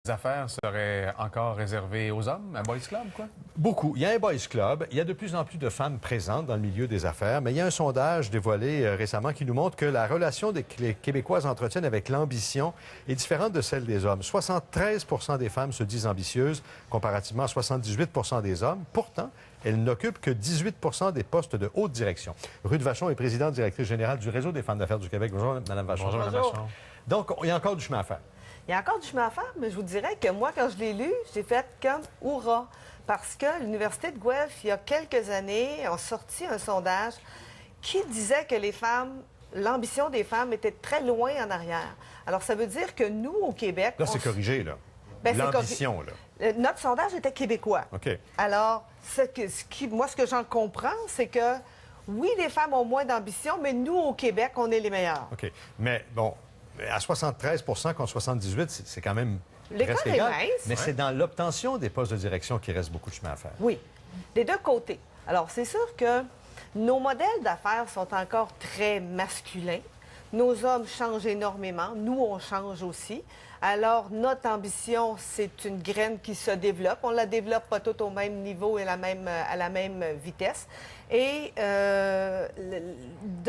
Les affaires seraient encore réservées aux hommes, un boys club, quoi? Beaucoup. Il y a un boys club. Il y a de plus en plus de femmes présentes dans le milieu des affaires, mais il y a un sondage dévoilé récemment qui nous montre que la relation que les Québécoises entretiennent avec l'ambition est différente de celle des hommes. 73 des femmes se disent ambitieuses, comparativement à 78 des hommes. Pourtant, elles n'occupent que 18 des postes de haute direction. Ruth Vachon est présidente directrice générale du Réseau des femmes d'affaires du Québec. Bonjour, Mme Vachon. Bonjour, Mme Vachon. Donc, il y a encore du chemin à faire. Il y a encore du chemin à faire, mais je vous dirais que moi, quand je l'ai lu, j'ai fait comme « Hourra !» parce que l'Université de Guelph, il y a quelques années, a sorti un sondage qui disait que les femmes, l'ambition des femmes était très loin en arrière. Alors, ça veut dire que nous, au Québec... Là, c'est corrigé, là. Bien, l'ambition, là. Notre sondage était québécois. OK. Alors, moi, ce que j'en comprends, c'est que, oui, les femmes ont moins d'ambition, mais nous, au Québec, on est les meilleurs. OK. Mais, bon... À 73 contre 78, c'est quand même presque égal. Mince. Mais c'est dans l'obtention des postes de direction qu'il reste beaucoup de chemin à faire. Oui, des deux côtés. Alors, c'est sûr que nos modèles d'affaires sont encore très masculins. Nos hommes changent énormément. Nous, on change aussi. Alors, notre ambition, c'est une graine qui se développe. On ne la développe pas toute au même niveau et à la même vitesse. Et de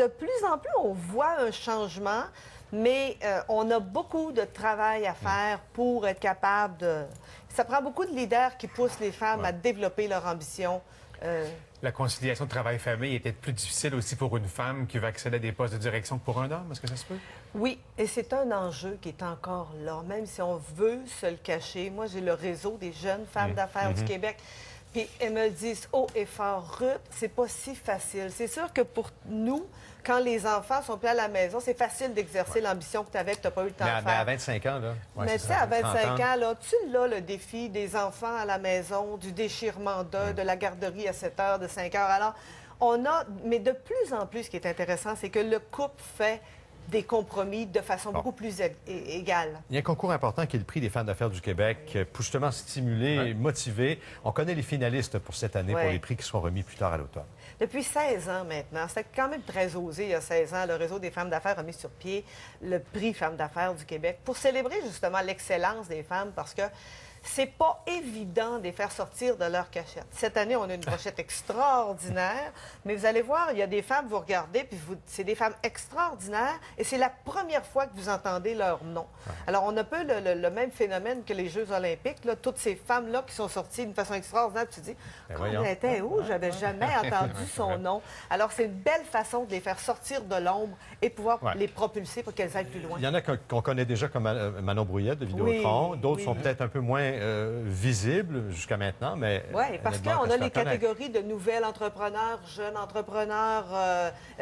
plus en plus, on voit un changement, mais on a beaucoup de travail à faire pour être capable de... Ça prend beaucoup de leaders qui poussent les femmes à développer leur ambition. La conciliation de travail-famille était plus difficile aussi pour une femme qui veut accéder à des postes de direction que pour un homme. Est-ce que ça se peut? Oui, et c'est un enjeu qui est encore là, même si on veut se le cacher. Moi, j'ai le réseau des jeunes femmes d'affaires du Québec. Puis elles me disent haut et fort, Ruth, c'est pas si facile. C'est sûr que pour nous, quand les enfants sont plus à la maison, c'est facile d'exercer l'ambition que tu avais et que tu n'as pas eu le temps de faire. Mais à 25 ans, là. Ouais, mais tu sais, à 25 ans, là, tu l'as le défi des enfants à la maison, du déchirement d'eux, de la garderie à 7 heures, de 5 heures. Alors, on a... Mais de plus en plus, ce qui est intéressant, c'est que le couple fait des compromis de façon beaucoup plus égale. Il y a un concours important qui est le prix des femmes d'affaires du Québec pour justement stimuler et motiver. On connaît les finalistes pour cette année, pour les prix qui seront remis plus tard à l'automne. Depuis 16 ans maintenant, c'était quand même très osé il y a 16 ans, le Réseau des femmes d'affaires a mis sur pied le prix Femmes d'affaires du Québec pour célébrer justement l'excellence des femmes parce que c'est pas évident de les faire sortir de leur cachette. Cette année, on a une brochette extraordinaire, mais vous allez voir, il y a des femmes, vous regardez, puis c'est des femmes extraordinaires, et c'est la première fois que vous entendez leur nom. Alors, on a un peu le même phénomène que les Jeux olympiques, là, toutes ces femmes-là qui sont sorties d'une façon extraordinaire, tu te dis, elle était où? J'avais jamais entendu son nom. Alors, c'est une belle façon de les faire sortir de l'ombre et pouvoir les propulser pour qu'elles aillent plus loin. Il y en a qu'on connaît déjà comme Manon Brouillette de Vidéotron, d'autres sont peut-être un peu moins visible jusqu'à maintenant, mais... Oui, parce qu'on a les catégories de nouvelles entrepreneurs, jeunes entrepreneurs,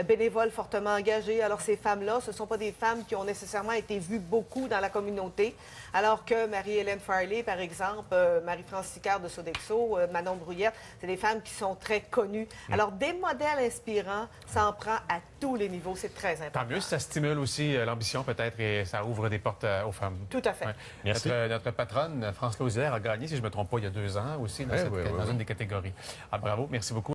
bénévoles fortement engagés. Alors, ces femmes-là, ce ne sont pas des femmes qui ont nécessairement été vues beaucoup dans la communauté, alors que Marie-Hélène Farley, par exemple, Marie-France Sicard de Sodexo, Manon Brouillette, c'est des femmes qui sont très connues. Alors, des modèles inspirants, ça en prend à tous les niveaux. C'est très important. Tant mieux, ça stimule aussi l'ambition peut-être et ça ouvre des portes aux femmes. Tout à fait. Merci. Notre patronne, France Lausière, a gagné, si je ne me trompe pas, il y a 2 ans aussi dans une des catégories. Ah, bravo, merci beaucoup.